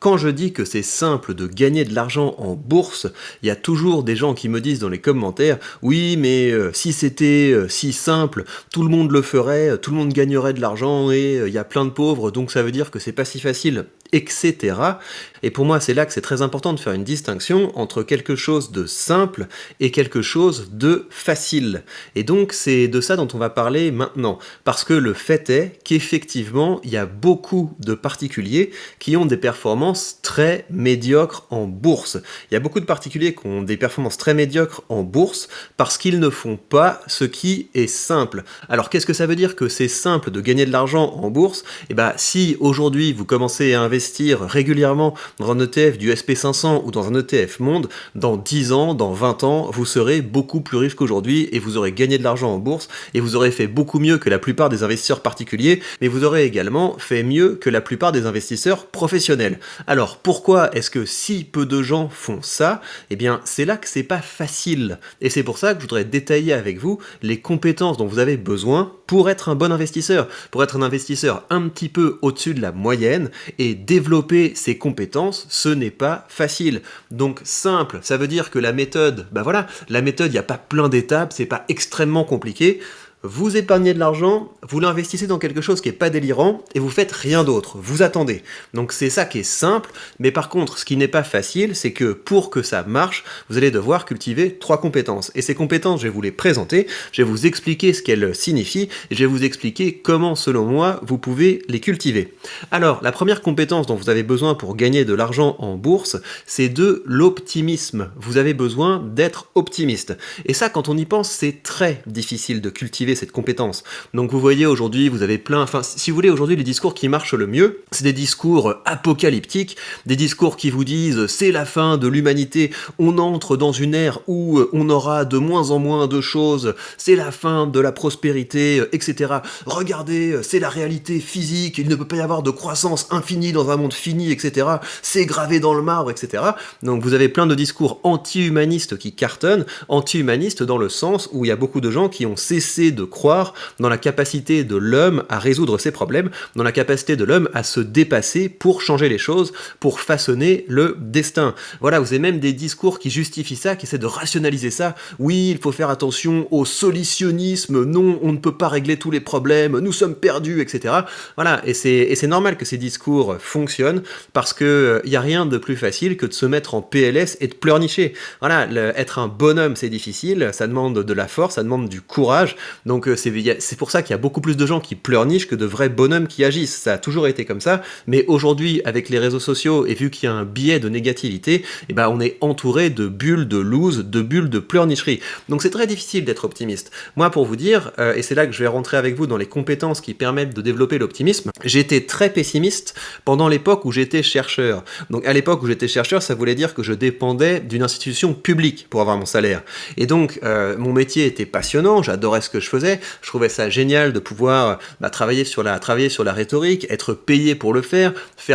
Quand je dis que c'est simple de gagner de l'argent en bourse, il y a toujours des gens qui me disent dans les commentaires: «Oui, mais si c'était, si simple, tout le monde le ferait, tout le monde gagnerait de l'argent et il y a plein de pauvres, donc ça veut dire que c'est pas si facile», et cetera. Et pour moi, c'est là que c'est très important de faire une distinction entre quelque chose de simple et quelque chose de facile. Et donc, c'est de ça dont on va parler maintenant. Parce que le fait est qu'effectivement, il y a beaucoup de particuliers qui ont des performances très médiocres en bourse. Il y a beaucoup de particuliers qui ont des performances très médiocres en bourse parce qu'ils ne font pas ce qui est simple. Alors qu'est-ce que ça veut dire que c'est simple de gagner de l'argent en bourse? Eh ben, si aujourd'hui vous commencez à investir régulièrement dans un ETF du SP500 ou dans un ETF Monde, dans 10 ans, dans 20 ans, vous serez beaucoup plus riche qu'aujourd'hui et vous aurez gagné de l'argent en bourse et vous aurez fait beaucoup mieux que la plupart des investisseurs particuliers, mais vous aurez également fait mieux que la plupart des investisseurs professionnels. Alors pourquoi est-ce que si peu de gens font ça? Eh bien c'est là que c'est pas facile. Et c'est pour ça que je voudrais détailler avec vous les compétences dont vous avez besoin pour être un bon investisseur, pour être un investisseur un petit peu au-dessus de la moyenne et développer ces compétences, ce n'est pas facile. Donc simple, ça veut dire que la méthode, bah voilà, la méthode, il n'y a pas plein d'étapes, c'est pas extrêmement compliqué. Vous épargnez de l'argent, vous l'investissez dans quelque chose qui n'est pas délirant et vous faites rien d'autre, vous attendez. Donc c'est ça qui est simple, mais par contre ce qui n'est pas facile, c'est que pour que ça marche, vous allez devoir cultiver 3 compétences. Et ces compétences, je vais vous les présenter, je vais vous expliquer ce qu'elles signifient et je vais vous expliquer comment selon moi vous pouvez les cultiver. Alors la première compétence dont vous avez besoin pour gagner de l'argent en bourse, c'est de l'optimisme. Vous avez besoin d'être optimiste. Et ça, quand on y pense, c'est très difficile de cultiver cette compétence. Donc vous voyez aujourd'hui, vous avez plein, enfin si vous voulez aujourd'hui les discours qui marchent le mieux, c'est des discours apocalyptiques, des discours qui vous disent c'est la fin de l'humanité, on entre dans une ère où on aura de moins en moins de choses, c'est la fin de la prospérité, etc. Regardez, c'est la réalité physique, il ne peut pas y avoir de croissance infinie dans un monde fini, etc. C'est gravé dans le marbre, etc. Donc vous avez plein de discours anti-humanistes qui cartonnent, anti-humanistes dans le sens où il y a beaucoup de gens qui ont cessé de croire dans la capacité de l'homme à résoudre ses problèmes, dans la capacité de l'homme à se dépasser pour changer les choses, pour façonner le destin. Voilà, vous avez même des discours qui justifient ça, qui essaient de rationaliser ça. Oui, il faut faire attention au solutionnisme, non, on ne peut pas régler tous les problèmes, nous sommes perdus, etc. Voilà, et c'est normal que ces discours fonctionnent, parce que y a rien de plus facile que de se mettre en PLS et de pleurnicher. Voilà, être un bonhomme, c'est difficile, ça demande de la force, ça demande du courage. Donc c'est pour ça qu'il y a beaucoup plus de gens qui pleurnichent que de vrais bonhommes qui agissent. Ça a toujours été comme ça, mais aujourd'hui, avec les réseaux sociaux, et vu qu'il y a un biais de négativité, eh ben, on est entouré de bulles de loose, de bulles de pleurnicherie. Donc c'est très difficile d'être optimiste. Moi, pour vous dire, et c'est là que je vais rentrer avec vous dans les compétences qui permettent de développer l'optimisme, j'étais très pessimiste pendant l'époque où j'étais chercheur. Donc à l'époque où j'étais chercheur, ça voulait dire que je dépendais d'une institution publique pour avoir mon salaire. Et donc mon métier était passionnant, j'adorais ce que je faisais, je trouvais ça génial de pouvoir travailler sur la rhétorique, être payé pour le faire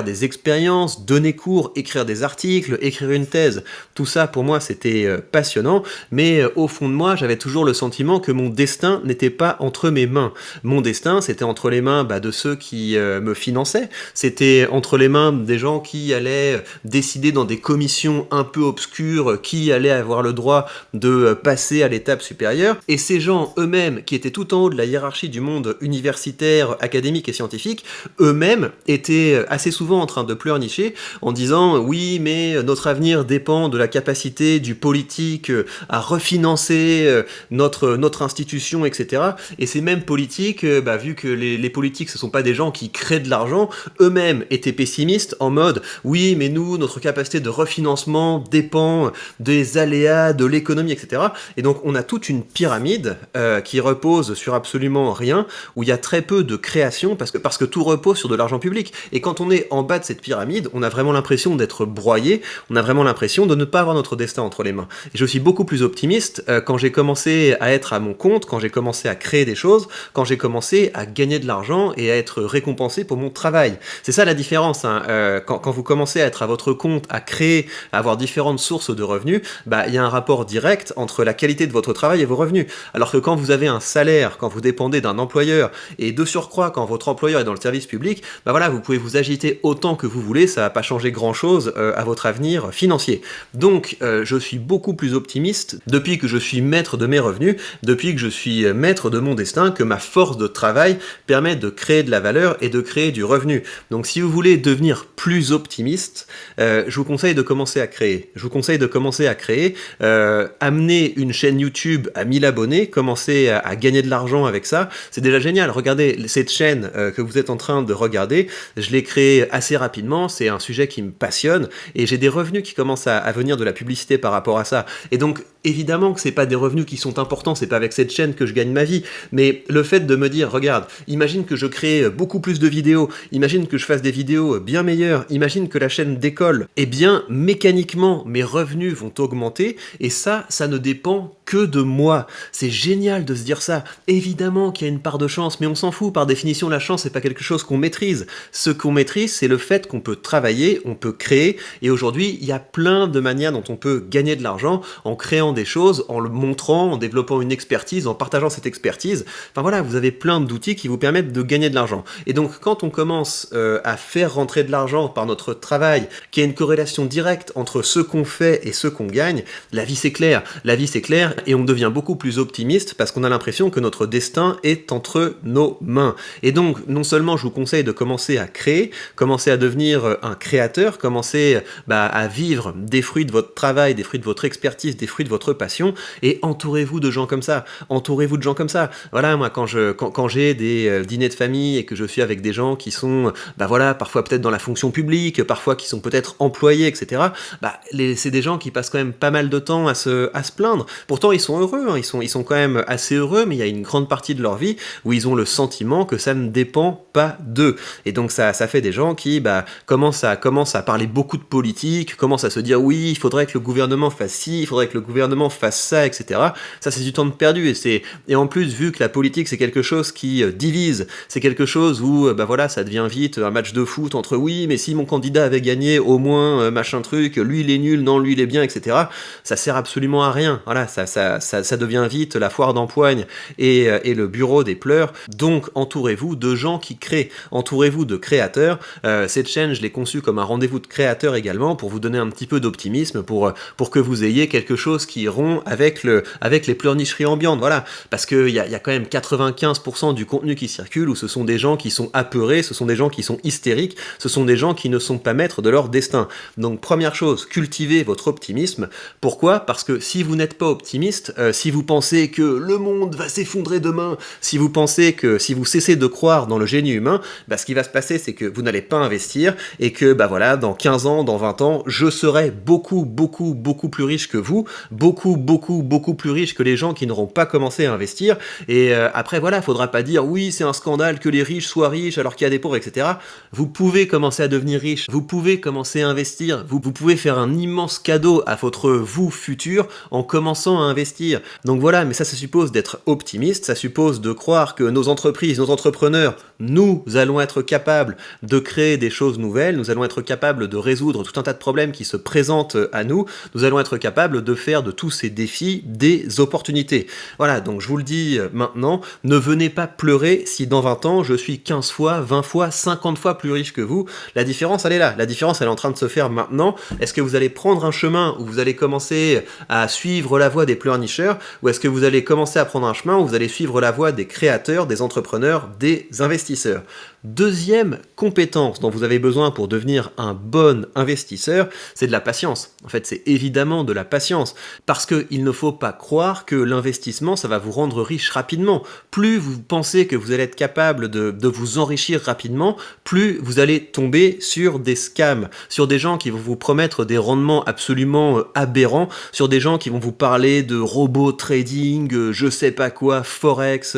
des expériences, donner cours, écrire des articles, écrire une thèse. Tout ça pour moi c'était passionnant, mais au fond de moi j'avais toujours le sentiment que mon destin n'était pas entre mes mains. Mon destin c'était entre les mains de ceux qui me finançaient, c'était entre les mains des gens qui allaient décider dans des commissions un peu obscures qui allaient avoir le droit de passer à l'étape supérieure, et ces gens eux-mêmes qui étaient tout en haut de la hiérarchie du monde universitaire, académique et scientifique, eux-mêmes étaient assez souvent en train de pleurnicher en disant oui mais notre avenir dépend de la capacité du politique à refinancer notre institution, etc. Et ces mêmes politiques, vu que les politiques ce sont pas des gens qui créent de l'argent, eux-mêmes étaient pessimistes en mode oui mais nous, notre capacité de refinancement dépend des aléas de l'économie, etc. Et donc on a toute une pyramide qui repose sur absolument rien, où il y a très peu de création, parce que tout repose sur de l'argent public. Et quand on est en bas de cette pyramide, on a vraiment l'impression d'être broyé, on a vraiment l'impression de ne pas avoir notre destin entre les mains. Et je suis beaucoup plus optimiste quand j'ai commencé à être à mon compte, quand j'ai commencé à créer des choses, quand j'ai commencé à gagner de l'argent et à être récompensé pour mon travail. C'est ça la différence, hein. Quand vous commencez à être à votre compte, à créer, à avoir différentes sources de revenus, il y a un rapport direct entre la qualité de votre travail et vos revenus. Alors que quand vous avez un salaire, quand vous dépendez d'un employeur, et de surcroît quand votre employeur est dans le service public, bah voilà, vous pouvez vous agiter autant que vous voulez, ça va pas changer grand-chose à votre avenir financier. Donc je suis beaucoup plus optimiste depuis que je suis maître de mes revenus, depuis que je suis maître de mon destin, que ma force de travail permet de créer de la valeur et de créer du revenu. Donc si vous voulez devenir plus optimiste, je vous conseille de commencer à créer. Je vous conseille de commencer à créer, amener une chaîne YouTube à 1000 abonnés, commencer à gagner de l'argent avec ça, c'est déjà génial. Regardez cette chaîne que vous êtes en train de regarder, je l'ai créée assez rapidement, c'est un sujet qui me passionne, et j'ai des revenus qui commencent à venir de la publicité par rapport à ça. Et donc, évidemment que c'est pas des revenus qui sont importants, c'est pas avec cette chaîne que je gagne ma vie, mais le fait de me dire, regarde, imagine que je crée beaucoup plus de vidéos, imagine que je fasse des vidéos bien meilleures, imagine que la chaîne décolle, eh bien, mécaniquement, mes revenus vont augmenter, et ça ne dépend que de moi. C'est génial de se dire ça. Évidemment qu'il y a une part de chance, mais on s'en fout. Par définition, la chance, c'est pas quelque chose qu'on maîtrise. Ce qu'on maîtrise, c'est le fait qu'on peut travailler, on peut créer, et aujourd'hui, il y a plein de manières dont on peut gagner de l'argent en créant des choses, en le montrant, en développant une expertise, en partageant cette expertise. Enfin voilà, vous avez plein d'outils qui vous permettent de gagner de l'argent. Et donc, quand on commence à faire rentrer de l'argent par notre travail, qu'il y a une corrélation directe entre ce qu'on fait et ce qu'on gagne, la vie c'est clair. La vie c'est clair, et on devient beaucoup plus optimiste parce qu'on a l'impression que notre destin est entre nos mains. Et donc, non seulement je vous conseille de commencer à créer, commencer à devenir un créateur, commencer à vivre des fruits de votre travail, des fruits de votre expertise, des fruits de votre passion, et entourez-vous de gens comme ça. Entourez-vous de gens comme ça. Voilà, moi, quand j'ai des dîners de famille et que je suis avec des gens qui sont, parfois peut-être dans la fonction publique, parfois qui sont peut-être employés, etc., c'est des gens qui passent quand même pas mal de temps à se plaindre. Pourtant, ils sont heureux, hein, ils sont quand même assez heureux, mais il y a une grande partie de leur vie où ils ont le sentiment que ça ne dépend pas d'eux. Et donc ça fait des gens qui commencent à parler beaucoup de politique, commencent à se dire oui, il faudrait que le gouvernement fasse ci, il faudrait que le gouvernement fasse ça, etc. Ça, c'est du temps de perdu. Et en plus, vu que la politique, c'est quelque chose qui divise, c'est quelque chose où ça devient vite un match de foot entre oui, mais si mon candidat avait gagné au moins machin truc, lui il est nul, non, lui il est bien, etc. Ça sert absolument à rien. Voilà, ça devient vite la foire d'empoigne et le bureau des pleurs. Donc entourez-vous de gens qui créent, entourez-vous de créateurs. Cette chaîne, je l'ai conçue comme un rendez-vous de créateurs également, pour vous donner un petit peu d'optimisme, pour que vous ayez quelque chose qui rompt avec les pleurnicheries ambiantes. Voilà, parce qu'il y a quand même 95% du contenu qui circule où ce sont des gens qui sont apeurés, ce sont des gens qui sont hystériques, ce sont des gens qui ne sont pas maîtres de leur destin. Donc première chose, cultivez votre optimisme. Pourquoi ? Parce que si vous n'êtes pas optimiste, si vous pensez que le monde va s'effondrer demain, si vous pensez que si vous cessez de croire dans le génie humain, ce qui va se passer, c'est que vous n'allez pas investir, et que dans 15 ans, dans 20 ans, je serai beaucoup, beaucoup, beaucoup plus riche que vous, beaucoup, beaucoup, beaucoup plus riche que les gens qui n'auront pas commencé à investir. Et après, faudra pas dire oui, c'est un scandale que les riches soient riches alors qu'il y a des pauvres, etc. Vous pouvez commencer à devenir riche, vous pouvez commencer à investir, vous pouvez faire un immense cadeau à votre vous futur en commençant à investir. Donc voilà, mais ça suppose d'être optimiste, ça suppose de croire que nos entreprises, nos entrepreneurs, nous allons être capables de créer des choses nouvelles, nous allons être capables de résoudre tout un tas de problèmes qui se présentent à nous, nous allons être capables de faire de tous ces défis des opportunités. Voilà, donc je vous le dis maintenant, ne venez pas pleurer si dans 20 ans je suis 15 fois, 20 fois, 50 fois plus riche que vous. La différence, elle est là. La différence, elle est en train de se faire maintenant. Est-ce que vous allez prendre un chemin où vous allez commencer à suivre la voie des pleurnicheurs, ou est-ce que vous allez commencer à prendre un chemin où vous allez suivre la voie des créateurs, des entrepreneurs, des investisseurs ? Deuxième compétence dont vous avez besoin pour devenir un bon investisseur, c'est de la patience. En fait, c'est évidemment de la patience, parce qu'il ne faut pas croire que l'investissement, ça va vous rendre riche rapidement. Plus vous pensez que vous allez être capable de vous enrichir rapidement, plus vous allez tomber sur des scams, sur des gens qui vont vous promettre des rendements absolument aberrants, sur des gens qui vont vous parler de robot trading, je sais pas quoi, forex,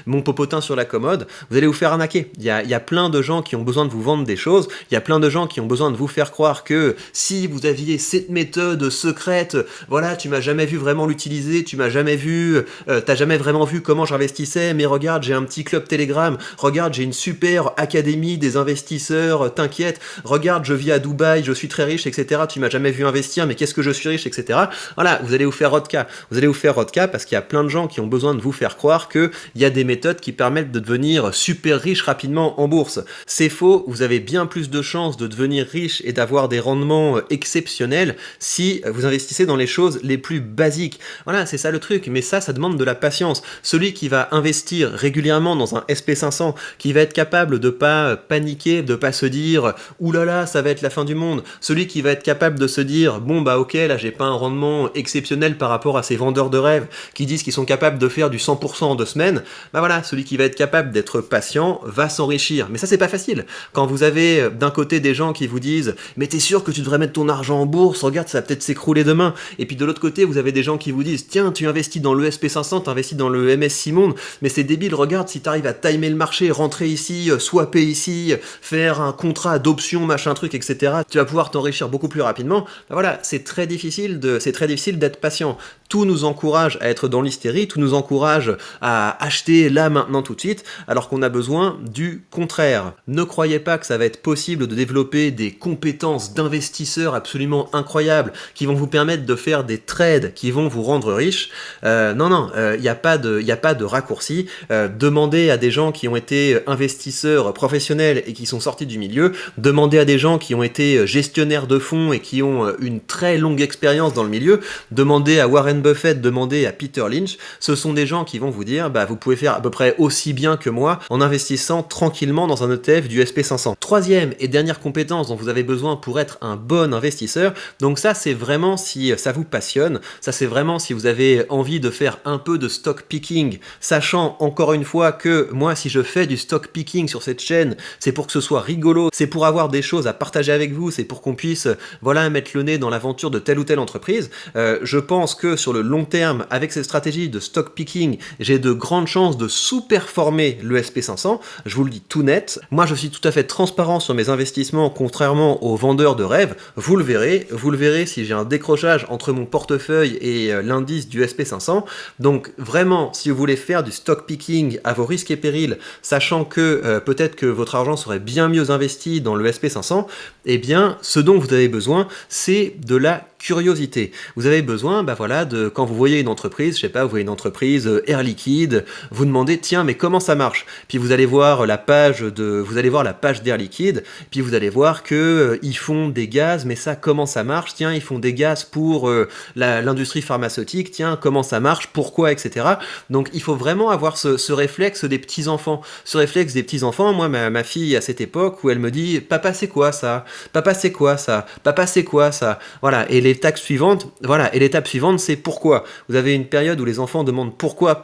mon popotin sur la commode. Vous allez vous faire arnaquer. Il y y a plein de gens qui ont besoin de vous vendre des choses, il y a plein de gens qui ont besoin de vous faire croire que si vous aviez cette méthode secrète, voilà, tu m'as jamais vu vraiment l'utiliser, tu m'as jamais vu, t'as jamais vraiment vu comment j'investissais, mais regarde, j'ai un petit club Telegram, regarde, j'ai une super académie des investisseurs, t'inquiète, regarde, je vis à Dubaï, je suis très riche, etc. Tu m'as jamais vu investir, mais qu'est-ce que je suis riche, etc. Voilà, vous allez vous faire vodka. Vous allez vous faire vodka parce qu'il y a plein de gens qui ont besoin de vous faire croire qu'il y a des méthodes qui permettent de devenir super riche rapidement en bourse. C'est faux, vous avez bien plus de chances de devenir riche et d'avoir des rendements exceptionnels si vous investissez dans les choses les plus basiques. Voilà, c'est ça le truc, mais ça demande de la patience. Celui qui va investir régulièrement dans un SP500, qui va être capable de pas paniquer, de pas se dire « oulala, ça va être la fin du monde », celui qui va être capable de se dire « bon bah ok, là j'ai pas un rendement exceptionnel par rapport à ces vendeurs de rêves qui disent qu'ils sont capables de faire du 100% en 2 semaines », bah voilà, celui qui va être capable d'être patient va s'enrichir. Mais ça c'est pas facile. Quand vous avez d'un côté des gens qui vous disent « mais t'es sûr que tu devrais mettre ton argent en bourse, regarde ça va peut-être s'écrouler demain », et puis de l'autre côté vous avez des gens qui vous disent « tiens, tu investis dans le SP500, tu investis dans le MSCI Monde, mais c'est débile, regarde si t'arrives à timer le marché, rentrer ici, swapper ici, faire un contrat d'option, machin truc, etc. Tu vas pouvoir t'enrichir beaucoup plus rapidement. » Ben voilà, c'est très difficile d'être patient. Tout nous encourage à être dans l'hystérie, tout nous encourage à acheter là, maintenant, tout de suite, alors qu'on a besoin du contraire. Ne croyez pas que ça va être possible de développer des compétences d'investisseurs absolument incroyables qui vont vous permettre de faire des trades qui vont vous rendre riche. Non, il n'y a pas de raccourci. Demandez à des gens qui ont été investisseurs professionnels et qui sont sortis du milieu, demandez à des gens qui ont été gestionnaires de fonds et qui ont une très longue expérience dans le milieu, demandez à Warren Buffett, demandez à Peter Lynch, ce sont des gens qui vont vous dire bah vous pouvez faire à peu près aussi bien que moi en investissant tranquillement dans un ETF du SP500. Troisième et dernière compétence dont vous avez besoin pour être un bon investisseur, donc ça c'est vraiment si ça vous passionne, ça c'est vraiment si vous avez envie de faire un peu de stock picking, sachant encore une fois que moi si je fais du stock picking sur cette chaîne, c'est pour que ce soit rigolo, c'est pour avoir des choses à partager avec vous, c'est pour qu'on puisse voilà mettre le nez dans l'aventure de telle ou telle entreprise. Je pense que sur le long terme, avec cette stratégie de stock picking, j'ai de grandes chances de sous-performer le SP500, je vous le dis tout net. Moi je suis tout à fait transparent sur mes investissements, contrairement aux vendeurs de rêves, vous le verrez si j'ai un décrochage entre mon portefeuille et l'indice du SP500. Donc vraiment, si vous voulez faire du stock picking à vos risques et périls, sachant que peut-être que votre argent serait bien mieux investi dans le SP500, eh bien ce dont vous avez besoin, c'est de la curiosité. Vous avez besoin, bah voilà, de quand vous voyez une entreprise, je sais pas, vous voyez une entreprise Air Liquide, vous demandez tiens mais comment ça marche. Puis vous allez voir la page d'Air Liquide, puis vous allez voir que ils font des gaz, mais ça comment ça marche. Tiens ils font des gaz pour l'industrie pharmaceutique. Tiens comment ça marche, pourquoi, etc. Donc il faut vraiment avoir ce réflexe des petits enfants. Ce réflexe des petits enfants. Moi ma fille à cette époque où elle me dit papa c'est quoi ça, papa c'est quoi ça, papa c'est quoi ça. Voilà, et l'étape suivante, c'est pourquoi. Vous avez une période où les enfants demandent pourquoi,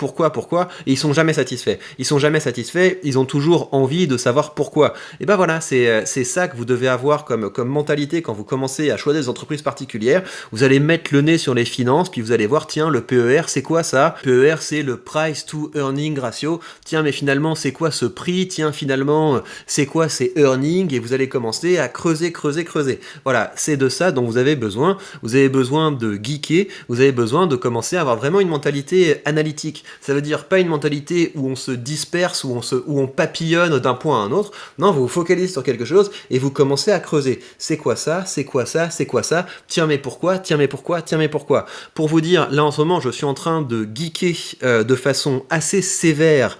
et ils sont jamais satisfaits. Ils ont toujours envie de savoir pourquoi. Et ben voilà, c'est ça que vous devez avoir comme mentalité quand vous commencez à choisir des entreprises particulières. Vous allez mettre le nez sur les finances, puis vous allez voir, tiens, le PER, c'est quoi ça? PER, c'est le Price to Earning Ratio. Tiens, mais finalement, c'est quoi ce prix? Tiens, finalement, c'est quoi ces earnings? Et vous allez commencer à creuser. Voilà, c'est de ça dont vous avez besoin. Vous avez besoin de geeker, vous avez besoin de commencer à avoir vraiment une mentalité analytique. Ça veut dire pas une mentalité où on se disperse, où on papillonne d'un point à un autre. Non, vous vous focalisez sur quelque chose et vous commencez à creuser. C'est quoi ça? Tiens mais pourquoi? Pour vous dire, là en ce moment, je suis en train de geeker de façon assez sévère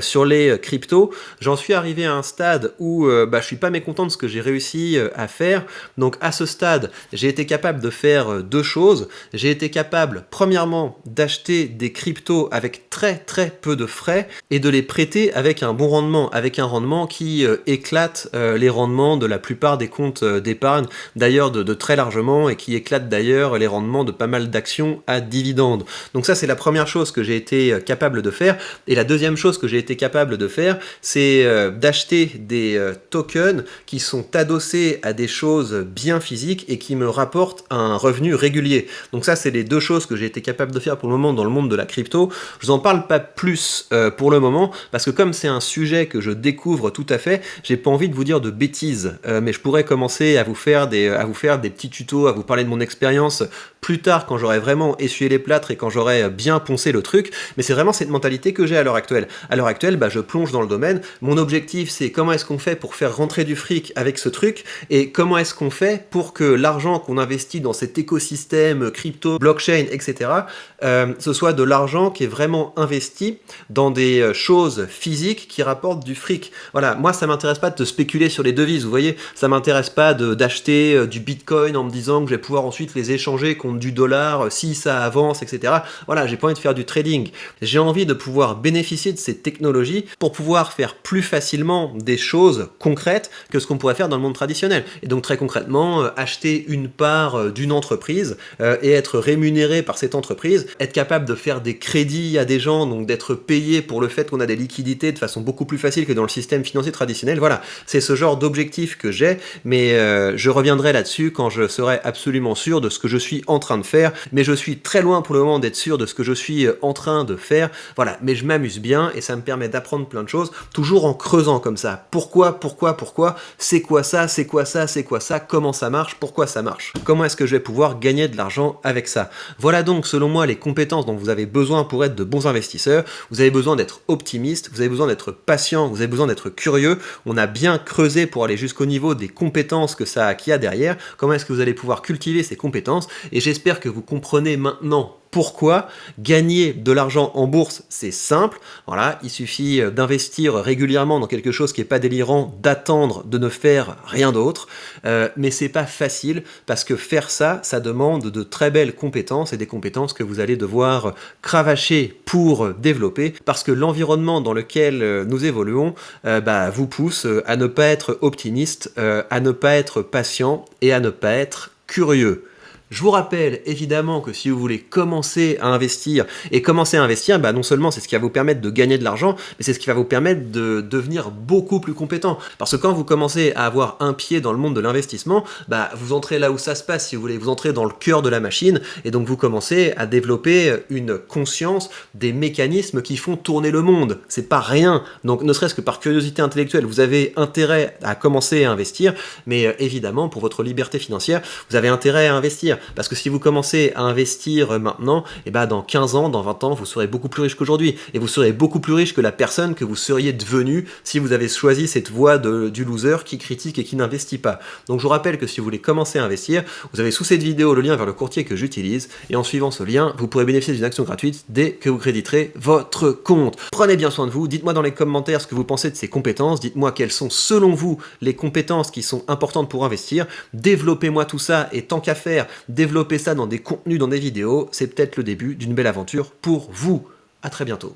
sur les cryptos. J'en suis arrivé à un stade où je suis pas mécontent de ce que j'ai réussi à faire. Donc à ce stade, j'ai été capable de faire deux choses. J'ai été capable, premièrement, d'acheter des cryptos avec très très peu de frais et de les prêter avec un bon rendement, avec un rendement qui éclate les rendements de la plupart des comptes d'épargne, d'ailleurs de très largement, et qui éclate d'ailleurs les rendements de pas mal d'actions à dividendes. Donc ça c'est la première chose que j'ai été capable de faire. Et la deuxième chose que j'ai été capable de faire, c'est d'acheter des tokens qui sont adossés à des choses bien physiques et qui me rapportent un revenu régulier. Donc ça, c'est les deux choses que j'ai été capable de faire pour le moment dans le monde de la crypto. Je vous en parle pas plus pour le moment, parce que comme c'est un sujet que je découvre tout à fait, j'ai pas envie de vous dire de bêtises, mais je pourrais commencer à vous faire des petits tutos, à vous parler de mon expérience plus tard quand j'aurai vraiment essuyé les plâtres et quand j'aurai bien poncé le truc, mais c'est vraiment cette mentalité que j'ai à l'heure actuelle. À l'heure actuelle, je plonge dans le domaine, mon objectif c'est comment est-ce qu'on fait pour faire rentrer du fric avec ce truc, et comment est-ce qu'on fait pour que l'argent qu'on investit dans cet écosystème crypto, blockchain, etc., ce soit de l'argent qui est vraiment investi dans des choses physiques qui rapportent du fric. Voilà, moi ça m'intéresse pas de spéculer sur les devises, vous voyez, ça m'intéresse pas d'acheter du bitcoin en me disant que je vais pouvoir ensuite les échanger contre du dollar si ça avance, etc. Voilà, j'ai pas envie de faire du trading. J'ai envie de pouvoir bénéficier de ces technologies pour pouvoir faire plus facilement des choses concrètes que ce qu'on pourrait faire dans le monde traditionnel. Et donc très concrètement, acheter une part d'une entreprise et être rémunéré par cette entreprise, être capable de faire des crédits à des gens, donc d'être payé pour le fait qu'on a des liquidités de façon beaucoup plus facile que dans le système financier traditionnel. Voilà, c'est ce genre d'objectif que j'ai, mais je reviendrai là-dessus quand je serai absolument sûr de ce que je suis en train de faire, mais je suis très loin pour le moment d'être sûr de ce que je suis en train de faire. Voilà, mais je m'amuse bien et ça me permet d'apprendre plein de choses, toujours en creusant comme ça. Pourquoi, c'est quoi ça, c'est quoi ça, c'est quoi ça, comment ça marche, pourquoi ça marche, comment est-ce que je vais pouvoir gagner de l'argent avec ça. Voilà donc selon moi les compétences dont vous avez besoin pour être de bons investisseurs. Vous avez besoin d'être optimiste, vous avez besoin d'être patient, vous avez besoin d'être curieux. On a bien creusé pour aller jusqu'au niveau des compétences qu'il y a derrière, comment est-ce que vous allez pouvoir cultiver ces compétences, et j'espère que vous comprenez maintenant pourquoi gagner de l'argent en bourse, c'est simple. Voilà, il suffit d'investir régulièrement dans quelque chose qui n'est pas délirant, d'attendre de ne faire rien d'autre. Mais c'est pas facile parce que faire ça, ça demande de très belles compétences et des compétences que vous allez devoir cravacher pour développer parce que l'environnement dans lequel nous évoluons vous pousse à ne pas être optimiste, à ne pas être patient et à ne pas être curieux. Je vous rappelle évidemment que si vous voulez commencer à investir, non seulement c'est ce qui va vous permettre de gagner de l'argent, mais c'est ce qui va vous permettre de devenir beaucoup plus compétent. Parce que quand vous commencez à avoir un pied dans le monde de l'investissement, vous entrez là où ça se passe, si vous voulez, vous entrez dans le cœur de la machine, et donc vous commencez à développer une conscience des mécanismes qui font tourner le monde. C'est pas rien. Donc ne serait-ce que par curiosité intellectuelle, vous avez intérêt à commencer à investir, mais évidemment, pour votre liberté financière, vous avez intérêt à investir. Parce que si vous commencez à investir maintenant, dans 15 ans, dans 20 ans, vous serez beaucoup plus riche qu'aujourd'hui. Et vous serez beaucoup plus riche que la personne que vous seriez devenu si vous avez choisi cette voie du loser qui critique et qui n'investit pas. Donc je vous rappelle que si vous voulez commencer à investir, vous avez sous cette vidéo le lien vers le courtier que j'utilise. Et en suivant ce lien, vous pourrez bénéficier d'une action gratuite dès que vous créditerez votre compte. Prenez bien soin de vous. Dites-moi dans les commentaires ce que vous pensez de ces compétences. Dites-moi quelles sont selon vous les compétences qui sont importantes pour investir. Développez-moi tout ça et tant qu'à faire, développer ça dans des contenus, dans des vidéos, c'est peut-être le début d'une belle aventure pour vous. À très bientôt.